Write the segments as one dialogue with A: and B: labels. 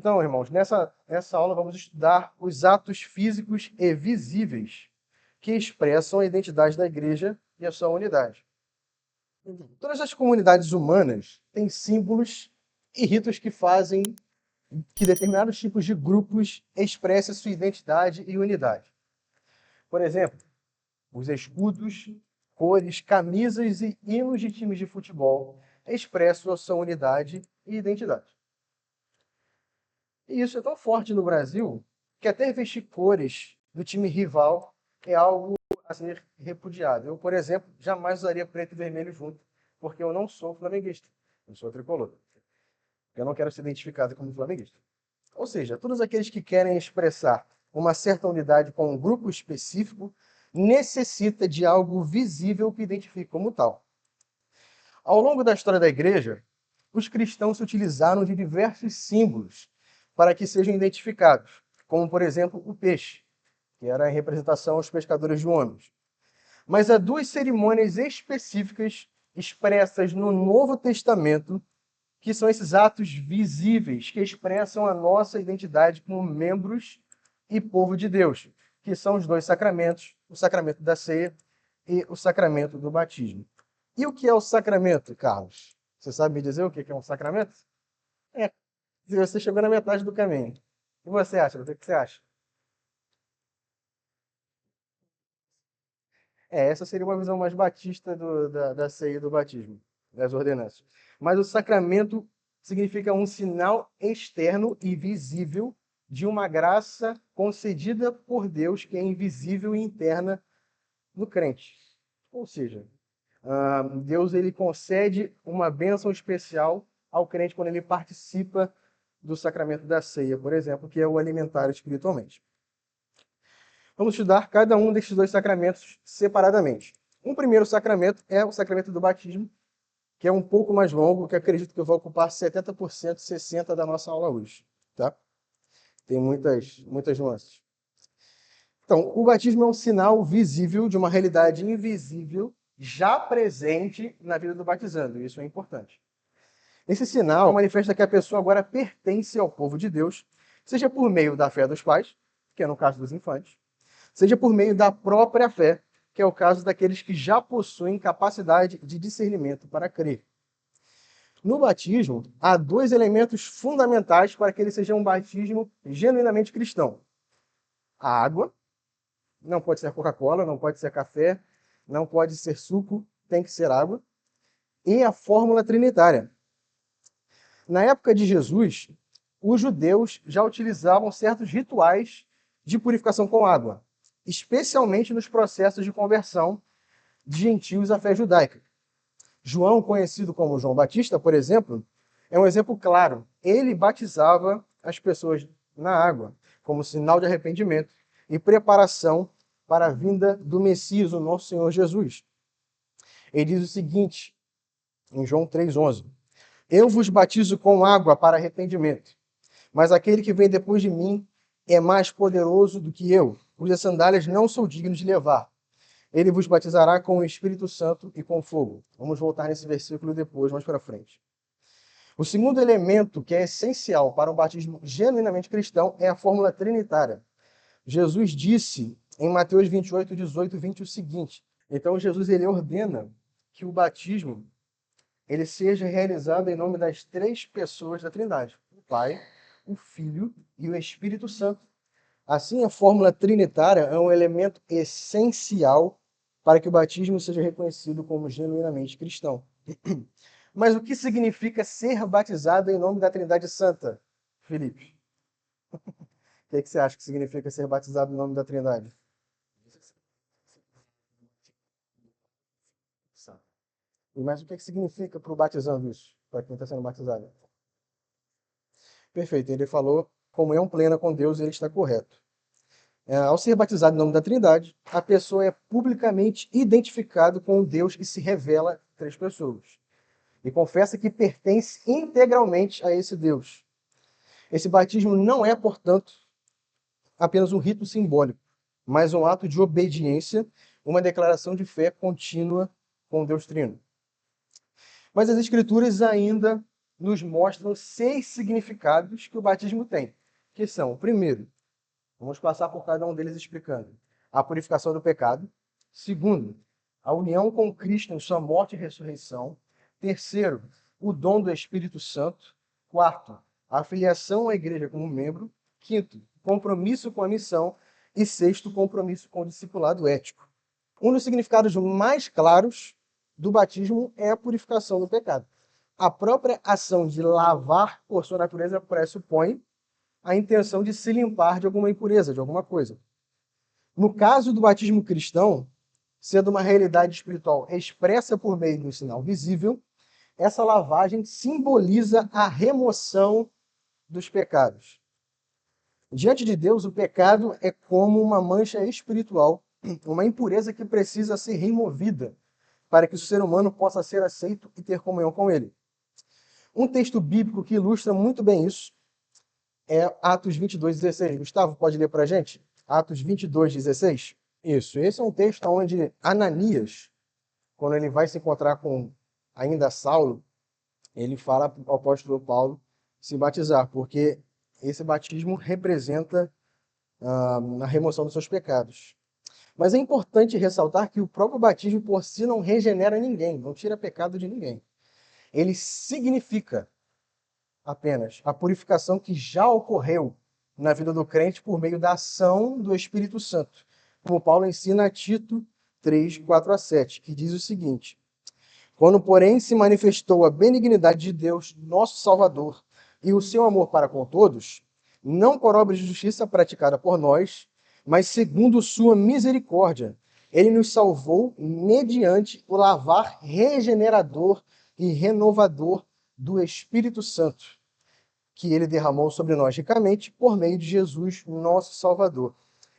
A: Então, irmãos, nessa aula vamos estudar os atos físicos e visíveis que expressam a identidade da igreja e a sua unidade. Todas as comunidades humanas têm símbolos e ritos que fazem que determinados tipos de grupos expressem sua identidade e unidade. Por exemplo, os escudos, cores, camisas e hinos de times de futebol expressam a sua unidade e identidade. E isso é tão forte no Brasil que até vestir cores do time rival é algo a ser repudiado. Eu, por exemplo, jamais usaria preto e vermelho junto, porque eu não sou flamenguista, eu sou tricolor. Eu não quero ser identificado como flamenguista. Ou seja, todos aqueles que querem expressar uma certa unidade com um grupo específico necessita de algo visível que identifique como tal. Ao longo da história da igreja, os cristãos se utilizaram de diversos símbolos para que sejam identificados, como, por exemplo, o peixe, que era em representação aos pescadores de homens. Mas há duas cerimônias específicas expressas no Novo Testamento, que são esses atos visíveis que expressam a nossa identidade como membros e povo de Deus, que são os dois sacramentos, o sacramento da ceia e o sacramento do batismo. E o que é o sacramento, Carlos? Você sabe me dizer o que é um sacramento? É, você chegou na metade do caminho. E você acha? O que você acha? Essa seria uma visão mais batista da ceia e do batismo, das ordenanças. Mas o sacramento significa um sinal externo e visível de uma graça concedida por Deus que é invisível e interna no crente. Ou seja, Deus ele concede uma bênção especial ao crente quando ele participa do sacramento da ceia, por exemplo, que é o alimentar espiritualmente. Vamos estudar cada um destes dois sacramentos separadamente. Um primeiro sacramento é o sacramento do batismo, que é um pouco mais longo, que acredito que vai ocupar 70%, 60% da nossa aula hoje. Tá? Tem muitas nuances. Então, o batismo é um sinal visível de uma realidade invisível já presente na vida do batizando. Isso é importante. Esse sinal manifesta que a pessoa agora pertence ao povo de Deus, seja por meio da fé dos pais, que é no caso dos infantes, seja por meio da própria fé, que é o caso daqueles que já possuem capacidade de discernimento para crer. No batismo, há dois elementos fundamentais para que ele seja um batismo genuinamente cristão. A água, não pode ser Coca-Cola, não pode ser café, não pode ser suco, tem que ser água. E a fórmula trinitária. Na época de Jesus, os judeus já utilizavam certos rituais de purificação com água, especialmente nos processos de conversão de gentios à fé judaica. João, conhecido como João Batista, por exemplo, é um exemplo claro. Ele batizava as pessoas na água, como sinal de arrependimento e preparação para a vinda do Messias, o nosso Senhor Jesus. Ele diz o seguinte, em João 3,11: Eu vos batizo com água para arrependimento, mas aquele que vem depois de mim é mais poderoso do que eu, cujas sandálias não sou digno de levar. Ele vos batizará com o Espírito Santo e com fogo. Vamos voltar nesse versículo depois, mais para frente. O segundo elemento que é essencial para um batismo genuinamente cristão é a fórmula trinitária. Jesus disse em Mateus 28, 18 e 20 o seguinte. Então Jesus ele ordena que o batismo ele seja realizado em nome das três pessoas da Trindade: o Pai, o Filho e o Espírito Santo. Assim, a fórmula trinitária é um elemento essencial para que o batismo seja reconhecido como genuinamente cristão. Mas o que significa ser batizado em nome da Trindade Santa, Felipe? O que você acha que significa ser batizado em nome da Trindade? Mas o que significa para o batizando isso, para quem está sendo batizado? Perfeito, ele falou comunhão plena com Deus e ele está correto. Ao ser batizado em nome da Trindade, a pessoa é publicamente identificada com o Deus que se revela a três pessoas. E confessa que pertence integralmente a esse Deus. Esse batismo não é, portanto, apenas um rito simbólico, mas um ato de obediência, uma declaração de fé contínua com Deus Trino. Mas as Escrituras ainda nos mostram 6 significados que o batismo tem, que são, o primeiro, vamos passar por cada um deles explicando, a purificação do pecado. Segundo, a união com Cristo em sua morte e ressurreição. Terceiro, o dom do Espírito Santo. Quarto, a filiação à igreja como membro. Quinto, compromisso com a missão. E sexto, compromisso com o discipulado ético. Um dos significados mais claros do batismo é a purificação do pecado. A própria ação de lavar por sua natureza pressupõe a intenção de se limpar de alguma impureza, de alguma coisa. No caso do batismo cristão, sendo uma realidade espiritual expressa por meio de um sinal visível, essa lavagem simboliza a remoção dos pecados. Diante de Deus, o pecado é como uma mancha espiritual, uma impureza que precisa ser removida para que o ser humano possa ser aceito e ter comunhão com ele. Um texto bíblico que ilustra muito bem isso é Atos 22:16. Gustavo, pode ler para a gente? Atos 22:16. Isso, esse é um texto onde Ananias, quando ele vai se encontrar com ainda Saulo, ele fala ao apóstolo Paulo se batizar, porque esse batismo representa a remoção dos seus pecados. Mas é importante ressaltar que o próprio batismo por si não regenera ninguém, não tira pecado de ninguém. Ele significa apenas a purificação que já ocorreu na vida do crente por meio da ação do Espírito Santo, como Paulo ensina a Tito 3:4-7, que diz o seguinte: quando, porém, se manifestou a benignidade de Deus, nosso Salvador, e o seu amor para com todos, não por obra de justiça praticada por nós, mas segundo sua misericórdia, ele nos salvou mediante o lavar regenerador e renovador do Espírito Santo, que ele derramou sobre nós ricamente por meio de Jesus, nosso Salvador.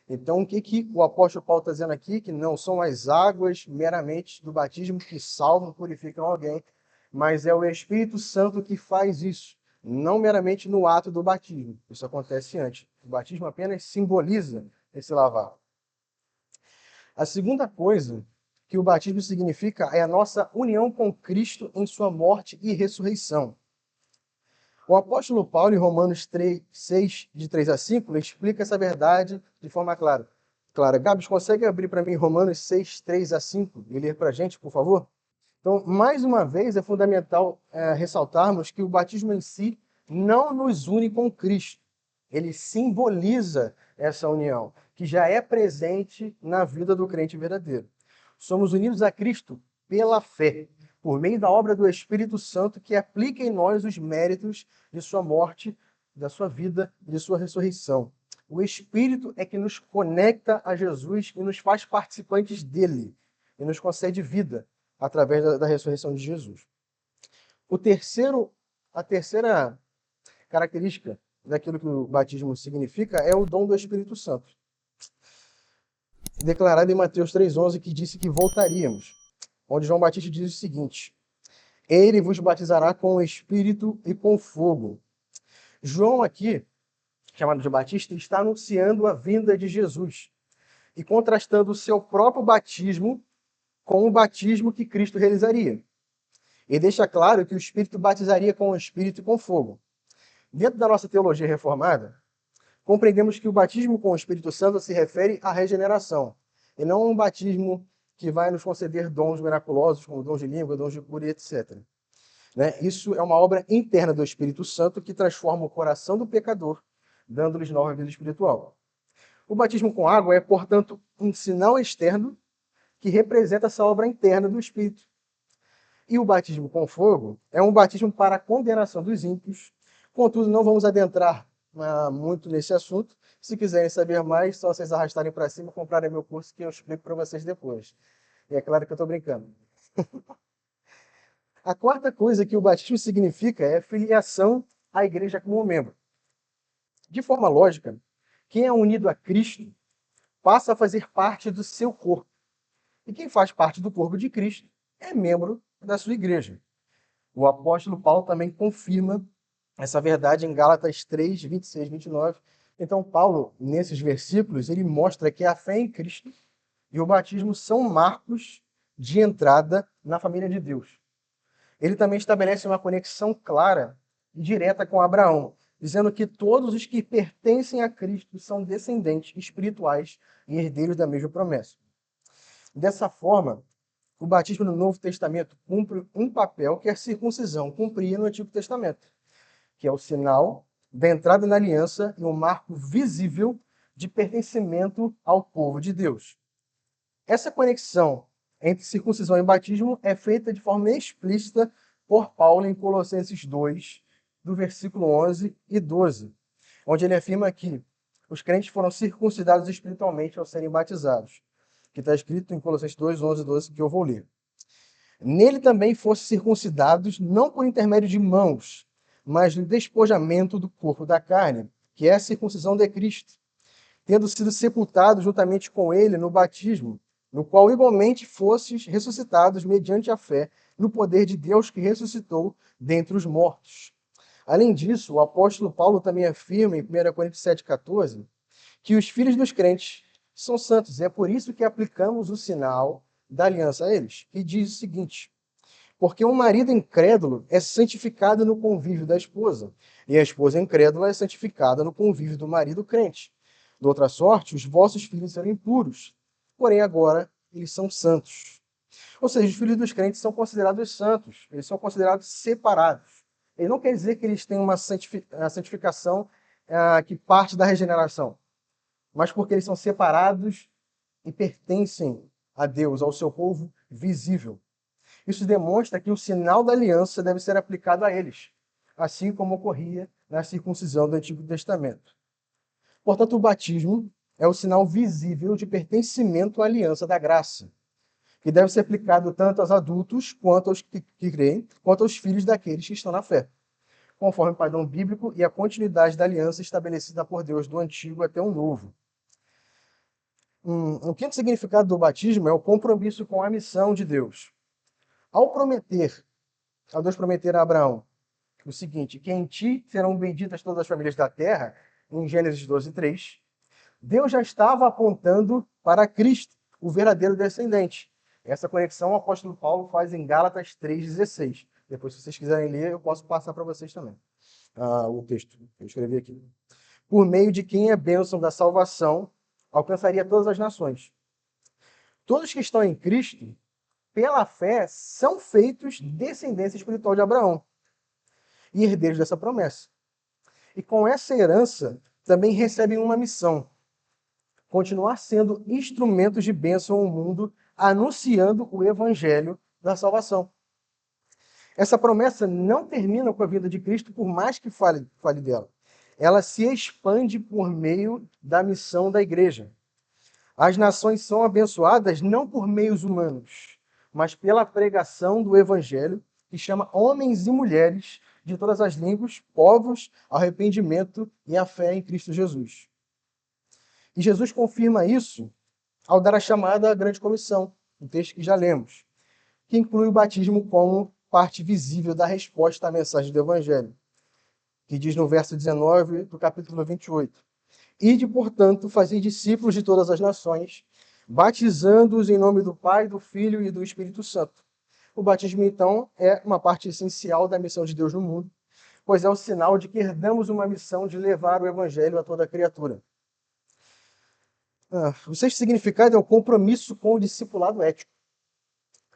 A: Então, o que o apóstolo Paulo está dizendo aqui? Que não são as águas meramente do batismo que salvam, purificam alguém, mas é o Espírito Santo que faz isso, não meramente no ato do batismo. Isso acontece antes. O batismo apenas simboliza esse lavar. A segunda coisa que o batismo significa é a nossa união com Cristo em sua morte e ressurreição. O apóstolo Paulo, em Romanos 6, de 3-5, ele explica essa verdade de forma clara. Gabs, consegue abrir para mim Romanos 6, 3-5 e ler para a gente, por favor? Então, mais uma vez, é fundamental ressaltarmos que o batismo em si não nos une com Cristo. Ele simboliza essa união, que já é presente na vida do crente verdadeiro. Somos unidos a Cristo pela fé, por meio da obra do Espírito Santo que aplica em nós os méritos de sua morte, da sua vida e de sua ressurreição. O Espírito é que nos conecta a Jesus e nos faz participantes dele e nos concede vida através da ressurreição de Jesus. A terceira característica daquilo que o batismo significa é o dom do Espírito Santo, declarado em Mateus 3,11, que disse que voltaríamos, onde João Batista diz o seguinte: ele vos batizará com o Espírito e com fogo. João aqui, chamado de Batista, está anunciando a vinda de Jesus e contrastando o seu próprio batismo com o batismo que Cristo realizaria. E deixa claro que o Espírito batizaria com o Espírito e com fogo. Dentro da nossa teologia reformada, compreendemos que o batismo com o Espírito Santo se refere à regeneração, e não a um batismo que vai nos conceder dons miraculosos, como dons de língua, dons de cura, etc. Isso é uma obra interna do Espírito Santo que transforma o coração do pecador, dando-lhes nova vida espiritual. O batismo com água é, portanto, um sinal externo que representa essa obra interna do Espírito. E o batismo com fogo é um batismo para a condenação dos ímpios. Contudo, não vamos adentrar muito nesse assunto. Se quiserem saber mais, só vocês arrastarem para cima e comprarem meu curso que eu explico para vocês depois. E é claro que eu estou brincando. A quarta coisa que o batismo significa é filiação à igreja como membro. De forma lógica, quem é unido a Cristo passa a fazer parte do seu corpo. E quem faz parte do corpo de Cristo é membro da sua igreja. O apóstolo Paulo também confirma essa verdade em Gálatas 3, 26, 29. Então, Paulo, nesses versículos, ele mostra que a fé em Cristo e o batismo são marcos de entrada na família de Deus. ele também estabelece uma conexão clara e direta com Abraão, dizendo que todos os que pertencem a Cristo são descendentes espirituais e herdeiros da mesma promessa. Dessa forma, o batismo no Novo Testamento cumpre um papel que a circuncisão cumpria no Antigo Testamento, que é o sinal da entrada na aliança e um marco visível de pertencimento ao povo de Deus. Essa conexão entre circuncisão e batismo é feita de forma explícita por Paulo em Colossenses 2, do versículo 11 e 12, onde ele afirma que os crentes foram circuncidados espiritualmente ao serem batizados, que está escrito em Colossenses 2, 11 e 12, que eu vou ler. Nele também fossem circuncidados, não por intermédio de mãos, mas no despojamento do corpo da carne, que é a circuncisão de Cristo, tendo sido sepultados juntamente com ele no batismo, no qual igualmente fostes ressuscitados mediante a fé no poder de Deus que ressuscitou dentre os mortos. Além disso, o apóstolo Paulo também afirma em 1 Coríntios 7,14 que os filhos dos crentes são santos. E é por isso que aplicamos o sinal da aliança a eles. E diz o seguinte: porque um marido incrédulo é santificado no convívio da esposa, e a esposa incrédula é santificada no convívio do marido crente. De outra sorte, os vossos filhos eram impuros, porém agora eles são santos. Ou seja, os filhos dos crentes são considerados santos, eles são considerados separados. Ele não quer dizer que eles têm uma santificação que parte da regeneração, mas porque eles são separados e pertencem a Deus, ao seu povo visível. Isso demonstra que o sinal da aliança deve ser aplicado a eles, assim como ocorria na circuncisão do Antigo Testamento. Portanto, o batismo é o sinal visível de pertencimento à aliança da graça, que deve ser aplicado tanto aos adultos quanto aos que creem, quanto aos filhos daqueles que estão na fé, conforme o padrão bíblico e a continuidade da aliança estabelecida por Deus do Antigo até o Novo. O quinto significado do batismo é o compromisso com a missão de Deus. Ao Deus prometer a Abraão o seguinte, que em ti serão benditas todas as famílias da terra, em Gênesis 12, 3, Deus já estava apontando para Cristo, o verdadeiro descendente. Essa conexão o apóstolo Paulo faz em Gálatas 3,16. Depois, se vocês quiserem ler, eu posso passar para vocês também o texto que eu escrevi aqui. Por meio de quem é bênção da salvação, alcançaria todas as nações. Todos que estão em Cristo, pela fé, são feitos descendência espiritual de Abraão e herdeiros dessa promessa. E com essa herança, também recebem uma missão: continuar sendo instrumentos de bênção ao mundo, anunciando o evangelho da salvação. Essa promessa não termina com a vinda de Cristo, por mais que fale dela. Ela se expande por meio da missão da igreja. As nações são abençoadas não por meios humanos, mas pela pregação do evangelho, que chama homens e mulheres de todas as línguas, povos, ao arrependimento e à fé em Cristo Jesus. E Jesus confirma isso ao dar a chamada à grande comissão, um texto que já lemos, que inclui o batismo como parte visível da resposta à mensagem do evangelho, que diz no verso 19 do capítulo 28. Ide, portanto, fazer discípulos de todas as nações, batizando-os em nome do Pai, do Filho e do Espírito Santo. O batismo, então, é uma parte essencial da missão de Deus no mundo, pois é o sinal de que herdamos uma missão de levar o evangelho a toda a criatura. O sexto significado é o compromisso com o discipulado ético.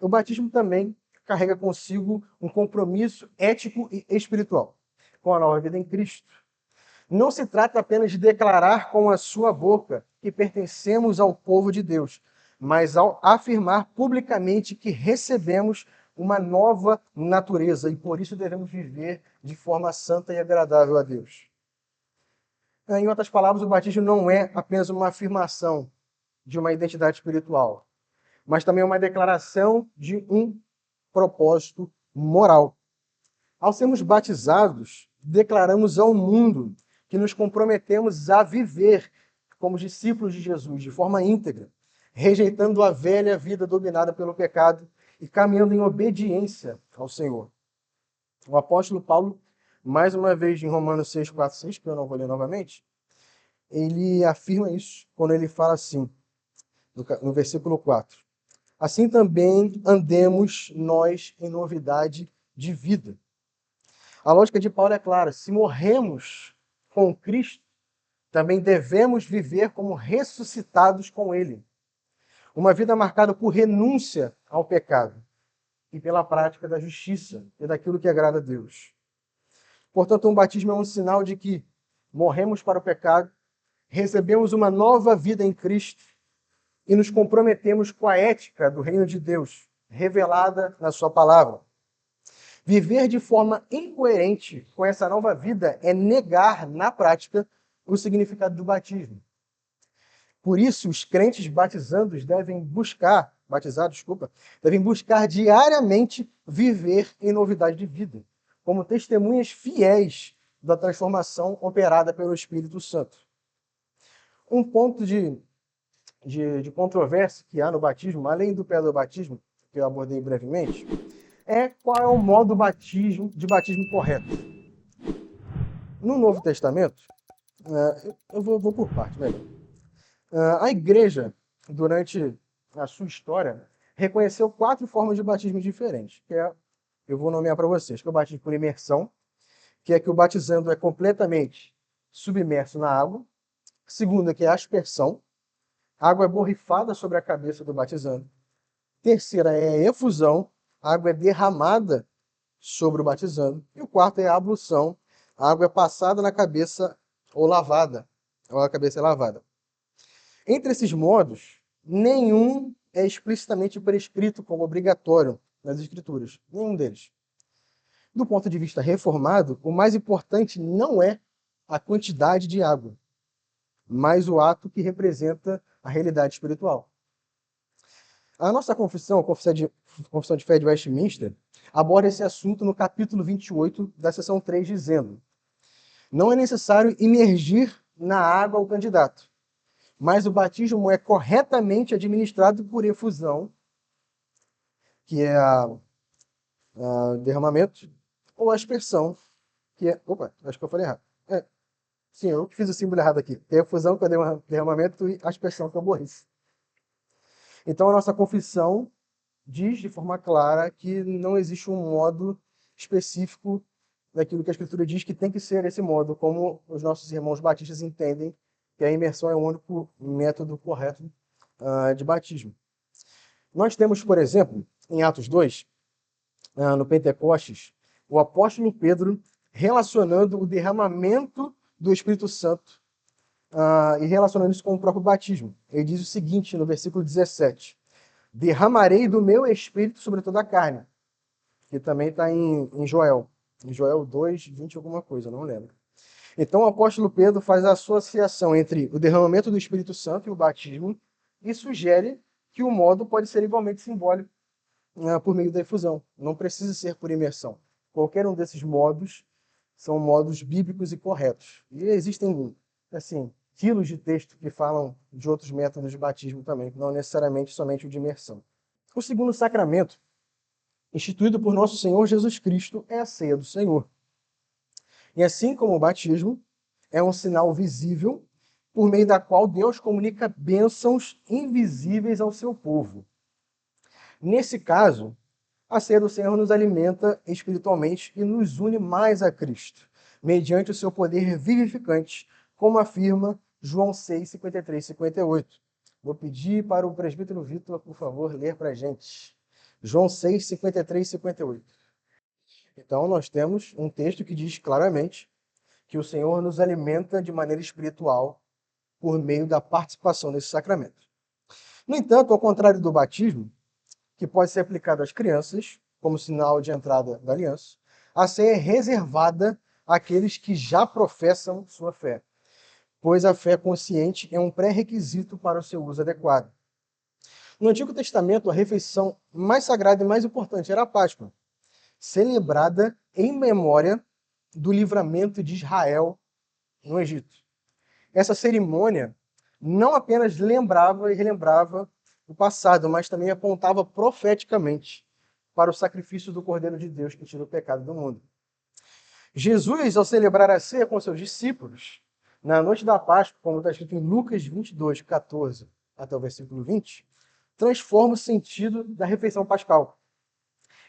A: O batismo também carrega consigo um compromisso ético e espiritual com a nova vida em Cristo. Não se trata apenas de declarar com a sua boca que pertencemos ao povo de Deus, mas ao afirmar publicamente que recebemos uma nova natureza e por isso devemos viver de forma santa e agradável a Deus. Em outras palavras, o batismo não é apenas uma afirmação de uma identidade espiritual, mas também uma declaração de um propósito moral. Ao sermos batizados, declaramos ao mundo que nos comprometemos a viver como discípulos de Jesus, de forma íntegra, rejeitando a velha vida dominada pelo pecado e caminhando em obediência ao Senhor. O apóstolo Paulo, mais uma vez em Romanos 6, 4, 6, que eu não vou ler novamente, ele afirma isso quando ele fala assim, no versículo 4. Assim também andemos nós em novidade de vida. A lógica de Paulo é clara: se morremos com Cristo, também devemos viver como ressuscitados com Ele. Uma vida marcada por renúncia ao pecado e pela prática da justiça e daquilo que agrada a Deus. Portanto, um batismo é um sinal de que morremos para o pecado, recebemos uma nova vida em Cristo e nos comprometemos com a ética do reino de Deus, revelada na sua palavra. Viver de forma incoerente com essa nova vida é negar, na prática, o significado do batismo. Por isso, os crentes batizados devem buscar diariamente viver em novidade de vida, como testemunhas fiéis da transformação operada pelo Espírito Santo. Um ponto de controvérsia que há no batismo, além do batismo, que eu abordei brevemente, é qual é o modo de batismo correto. No Novo Testamento, eu vou por parte, melhor. A igreja, durante a sua história, reconheceu 4 formas de batismo diferentes, eu vou nomear para vocês, que é o batismo por imersão, que é que o batizando é completamente submerso na água. Segunda, que é a aspersão, a água é borrifada sobre a cabeça do batizando. Terceira é a efusão, a água é derramada sobre o batizando. E o quarto é a ablução, a água é passada na cabeça ou a cabeça é lavada. Entre esses modos, nenhum é explicitamente prescrito como obrigatório nas Escrituras. Nenhum deles. Do ponto de vista reformado, o mais importante não é a quantidade de água, mas o ato que representa a realidade espiritual. A nossa confissão, a Confissão de Fé de Westminster, aborda esse assunto no capítulo 28 da seção 3, dizendo: não é necessário imergir na água o candidato, mas o batismo é corretamente administrado por efusão, que é a derramamento, ou a aspersão, que é... Opa, acho que eu falei errado. Sim, eu que fiz o símbolo errado aqui. Tem a efusão, que é o derramamento, e a aspersão, que é o borrife. Então, a nossa confissão diz de forma clara que não existe um modo específico daquilo que a Escritura diz que tem que ser esse modo, como os nossos irmãos batistas entendem que a imersão é o único método correto de batismo. Nós temos, por exemplo, em Atos 2, no Pentecostes, o apóstolo Pedro relacionando o derramamento do Espírito Santo e relacionando isso com o próprio batismo. Ele diz o seguinte no versículo 17: derramarei do meu Espírito sobre toda a carne, que também está em Joel 2, 20 alguma coisa, não lembro. Então o apóstolo Pedro faz a associação entre o derramamento do Espírito Santo e o batismo e sugere que o modo pode ser igualmente simbólico por meio da efusão. Não precisa ser por imersão. Qualquer um desses modos são modos bíblicos e corretos. E existem, assim, quilos de texto que falam de outros métodos de batismo também, não necessariamente somente o de imersão. O segundo sacramento, instituído por nosso Senhor Jesus Cristo, é a ceia do Senhor. E assim como o batismo, é um sinal visível por meio da qual Deus comunica bênçãos invisíveis ao seu povo. Nesse caso, a ceia do Senhor nos alimenta espiritualmente e nos une mais a Cristo, mediante o seu poder vivificante, como afirma João 6, 53 e 58. Vou pedir para o presbítero Vitor, por favor, ler para a gente. João 6, 53 e 58. Então, nós temos um texto que diz claramente que o Senhor nos alimenta de maneira espiritual por meio da participação nesse sacramento. No entanto, ao contrário do batismo, que pode ser aplicado às crianças, como sinal de entrada da aliança, a ceia é reservada àqueles que já professam sua fé, pois a fé consciente é um pré-requisito para o seu uso adequado. No Antigo Testamento, a refeição mais sagrada e mais importante era a Páscoa, celebrada em memória do livramento de Israel no Egito. Essa cerimônia não apenas lembrava e relembrava o passado, mas também apontava profeticamente para o sacrifício do Cordeiro de Deus que tira o pecado do mundo. Jesus, ao celebrar a ceia com seus discípulos, na noite da Páscoa, como está escrito em Lucas 22, 14 até o versículo 20, transforma o sentido da refeição pascal.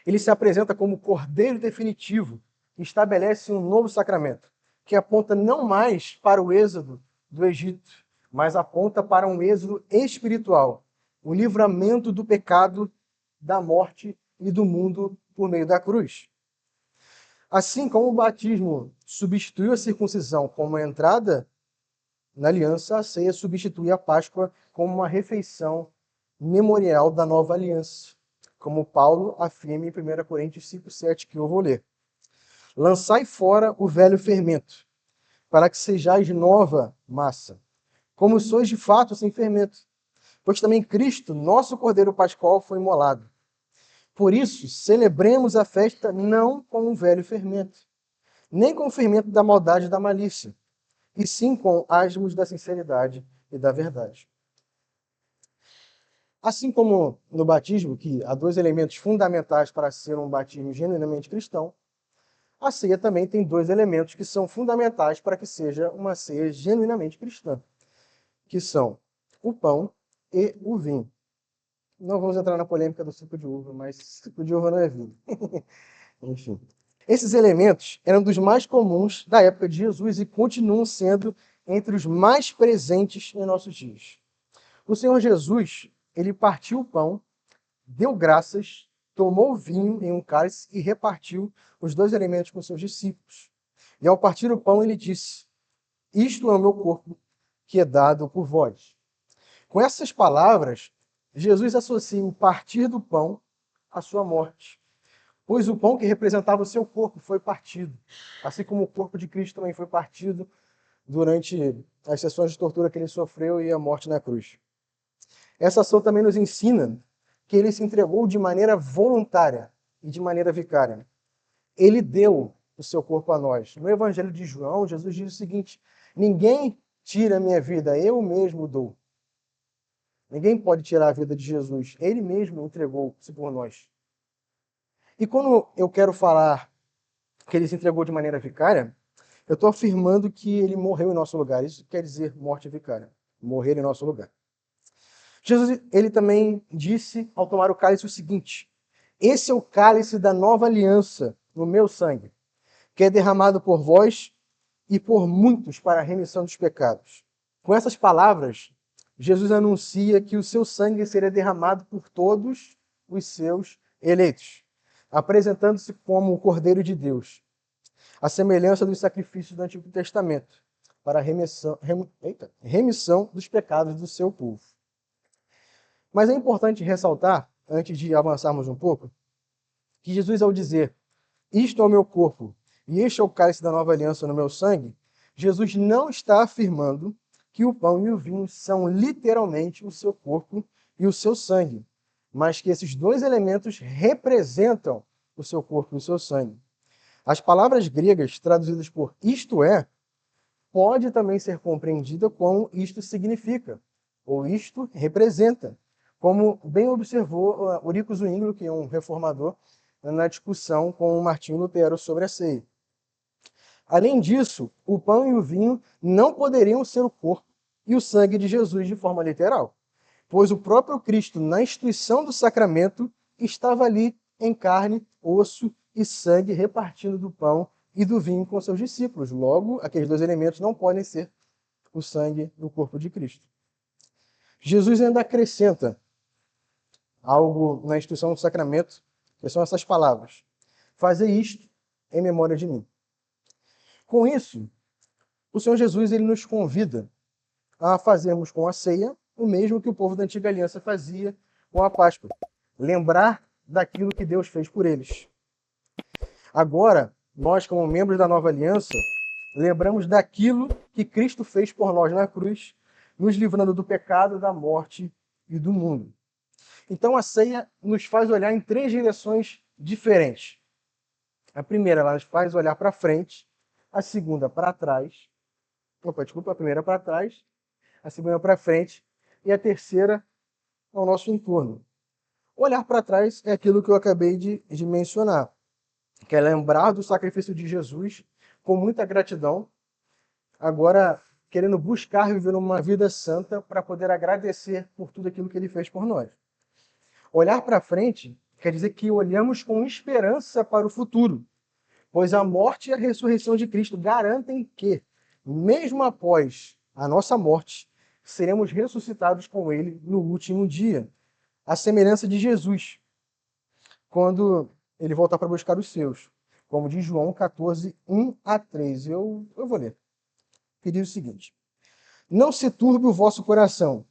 A: Ele se apresenta como o Cordeiro definitivo e estabelece um novo sacramento, que aponta não mais para o êxodo do Egito, mas aponta para um êxodo espiritual, o livramento do pecado, da morte e do mundo por meio da cruz. Assim como o batismo substituiu a circuncisão como entrada na aliança, a ceia substitui a Páscoa como uma refeição memorial da nova aliança, como Paulo afirma em 1 Coríntios 5:7, que eu vou ler. Lançai fora o velho fermento, para que sejais nova massa, como sois de fato sem fermento. Pois também Cristo, nosso Cordeiro Pascual, foi imolado. Por isso, celebremos a festa não com o velho fermento, nem com o fermento da maldade e da malícia, e sim com asmos da sinceridade e da verdade. Assim como no batismo, que há dois elementos fundamentais para ser um batismo genuinamente cristão, a ceia também tem dois elementos que são fundamentais para que seja uma ceia genuinamente cristã, que são o pão e o vinho. Não vamos entrar na polêmica do suco de uva, mas suco de uva não é vinho. Enfim. Esses elementos eram dos mais comuns da época de Jesus e continuam sendo entre os mais presentes em nossos dias. O Senhor Jesus, ele partiu o pão, deu graças, tomou o vinho em um cálice e repartiu os dois elementos com seus discípulos. E ao partir o pão, ele disse: Isto é o meu corpo, que é dado por vós. Com essas palavras, Jesus associa o partir do pão à sua morte, pois o pão que representava o seu corpo foi partido, assim como o corpo de Cristo também foi partido durante as sessões de tortura que ele sofreu e a morte na cruz. Essa ação também nos ensina que ele se entregou de maneira voluntária e de maneira vicária. Ele deu o seu corpo a nós. No Evangelho de João, Jesus diz o seguinte: ninguém tira a minha vida, eu mesmo dou. Ninguém pode tirar a vida de Jesus. Ele mesmo entregou-se por nós. E quando eu quero falar que ele se entregou de maneira vicária, eu estou afirmando que ele morreu em nosso lugar. Isso quer dizer morte vicária. Morrer em nosso lugar. Jesus, ele também disse, ao tomar o cálice, o seguinte: esse é o cálice da nova aliança no meu sangue, que é derramado por vós e por muitos para a remissão dos pecados. Com essas palavras, Jesus anuncia que o seu sangue seria derramado por todos os seus eleitos, apresentando-se como o Cordeiro de Deus, a semelhança dos sacrifícios do Antigo Testamento, para a remissão dos pecados do seu povo. Mas é importante ressaltar, antes de avançarmos um pouco, que Jesus, ao dizer: isto é o meu corpo e este é o cálice da nova aliança no meu sangue, Jesus não está afirmando que o pão e o vinho são literalmente o seu corpo e o seu sangue, mas que esses dois elementos representam o seu corpo e o seu sangue. As palavras gregas traduzidas por isto é, pode também ser compreendida como isto significa, ou isto representa, como bem observou Eurico Zwinglio, que é um reformador, na discussão com Martinho Lutero sobre a ceia. Além disso, o pão e o vinho não poderiam ser o corpo e o sangue de Jesus de forma literal, pois o próprio Cristo, na instituição do sacramento, estava ali em carne, osso e sangue, repartindo do pão e do vinho com seus discípulos. Logo, aqueles dois elementos não podem ser o sangue do corpo de Cristo. Jesus ainda acrescenta algo na instituição do sacramento, que são essas palavras: fazer isto em memória de mim. Com isso, o Senhor Jesus ele nos convida a fazermos com a ceia o mesmo que o povo da antiga aliança fazia com a Páscoa. Lembrar daquilo que Deus fez por eles. Agora, nós, como membros da nova aliança, lembramos daquilo que Cristo fez por nós na cruz, nos livrando do pecado, da morte e do mundo. Então a ceia nos faz olhar em três direções diferentes. A primeira, ela nos faz olhar para frente, a segunda para trás. A primeira para trás, a segunda para frente e a terceira ao nosso entorno. Olhar para trás é aquilo que eu acabei de mencionar, que é lembrar do sacrifício de Jesus com muita gratidão, agora querendo buscar viver uma vida santa para poder agradecer por tudo aquilo que ele fez por nós. Olhar para frente quer dizer que olhamos com esperança para o futuro, pois a morte e a ressurreição de Cristo garantem que, mesmo após a nossa morte, seremos ressuscitados com Ele no último dia, à semelhança de Jesus, quando ele voltar para buscar os seus, como diz João 14, 1 a 3. Eu vou ler. Que diz o seguinte: Não se turbe o vosso coração,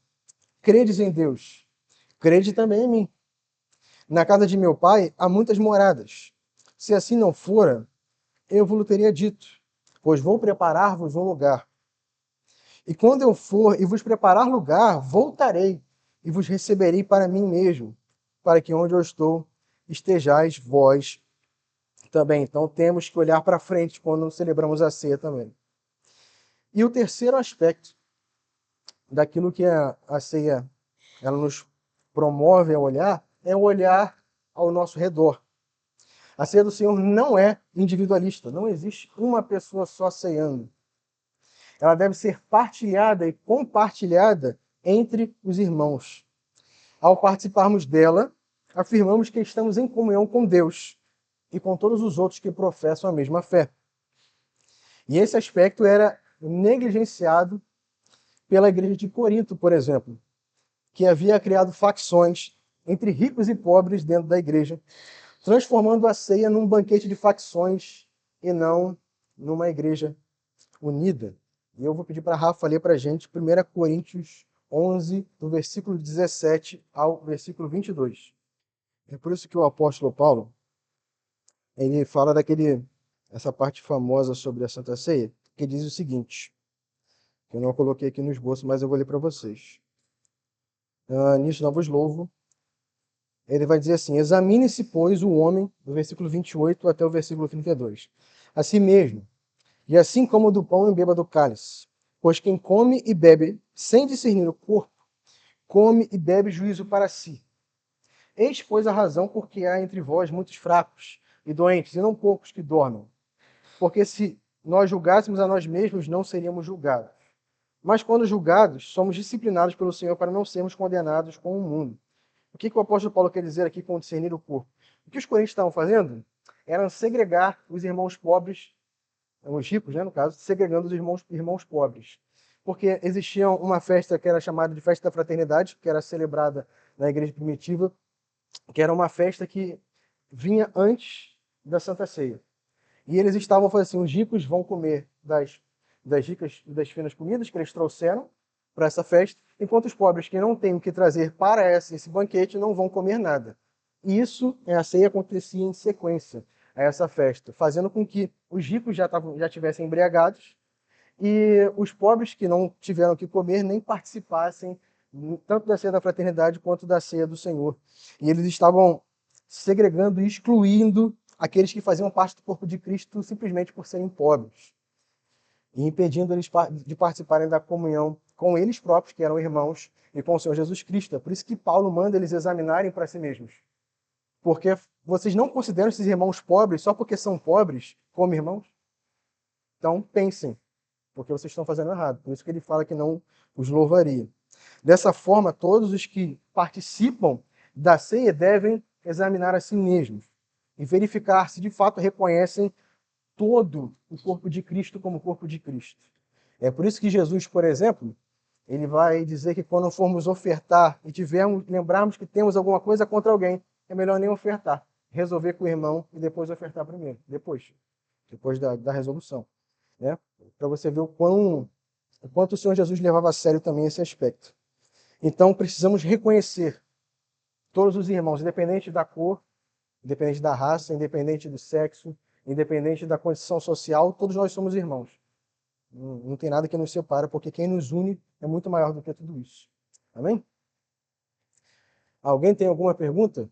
A: credes em Deus, crede também em mim. Na casa de meu pai há muitas moradas. Se assim não fora, eu vos teria dito, pois vou preparar-vos um lugar. E quando eu for e vos preparar lugar, voltarei e vos receberei para mim mesmo, para que onde eu estou estejais vós também. Então temos que olhar para frente quando celebramos a ceia também. E o terceiro aspecto daquilo que a ceia ela nos promove a olhar é o olhar ao nosso redor. A ceia do Senhor não é individualista, não existe uma pessoa só ceando. Ela deve ser partilhada e compartilhada entre os irmãos. Ao participarmos dela, afirmamos que estamos em comunhão com Deus e com todos os outros que professam a mesma fé. E esse aspecto era negligenciado pela igreja de Corinto, por exemplo, que havia criado facções entre ricos e pobres dentro da igreja, transformando a ceia num banquete de facções e não numa igreja unida. E eu vou pedir para a Rafa ler para a gente 1 Coríntios 11, do versículo 17 ao versículo 22. É por isso que o apóstolo Paulo, ele fala essa parte famosa sobre a Santa Ceia, que diz o seguinte, que eu não coloquei aqui no esboço, mas eu vou ler para vocês. Nisso não vos louvo. Ele vai dizer assim: Examine-se, pois, o homem, do versículo 28 até o versículo 32. A si mesmo, e assim como do pão e beba do cálice. Pois quem come e bebe, sem discernir o corpo, come e bebe juízo para si. Eis, pois, a razão porque há entre vós muitos fracos e doentes, e não poucos que dormem. Porque se nós julgássemos a nós mesmos, não seríamos julgados. Mas quando julgados, somos disciplinados pelo Senhor para não sermos condenados com o mundo. O que o apóstolo Paulo quer dizer aqui com discernir o corpo? O que os coríntios estavam fazendo era segregar os irmãos pobres, os ricos, né, no caso, segregando os irmãos pobres. Porque existia uma festa que era chamada de Festa da Fraternidade, que era celebrada na igreja primitiva, que era uma festa que vinha antes da Santa Ceia. E eles estavam falando assim, os ricos vão comer das ricas e das finas comidas que eles trouxeram para essa festa, enquanto os pobres que não têm o que trazer para esse banquete não vão comer nada. E isso, a ceia acontecia em sequência a essa festa, fazendo com que os ricos já tivessem embriagados e os pobres que não tiveram o que comer nem participassem tanto da ceia da fraternidade quanto da ceia do Senhor. E eles estavam segregando e excluindo aqueles que faziam parte do corpo de Cristo simplesmente por serem pobres, e impedindo eles de participarem da comunhão com eles próprios, que eram irmãos, e com o Senhor Jesus Cristo. É por isso que Paulo manda eles examinarem para si mesmos. Porque vocês não consideram esses irmãos pobres só porque são pobres como irmãos? Então pensem, porque vocês estão fazendo errado. Por isso que ele fala que não os louvaria. Dessa forma, todos os que participam da ceia devem examinar a si mesmos e verificar se de fato reconhecem todo o corpo de Cristo como corpo de Cristo. É por isso que Jesus, por exemplo, ele vai dizer que quando formos ofertar e lembrarmos que temos alguma coisa contra alguém, é melhor nem ofertar. Resolver com o irmão e depois ofertar primeiro. Depois da resolução. Né? Para você ver o quanto o Senhor Jesus levava a sério também esse aspecto. Então, precisamos reconhecer todos os irmãos, independente da cor, independente da raça, independente do sexo, independente da condição social, todos nós somos irmãos. Não tem nada que nos separa, porque quem nos une é muito maior do que tudo isso. Amém? Alguém tem alguma pergunta?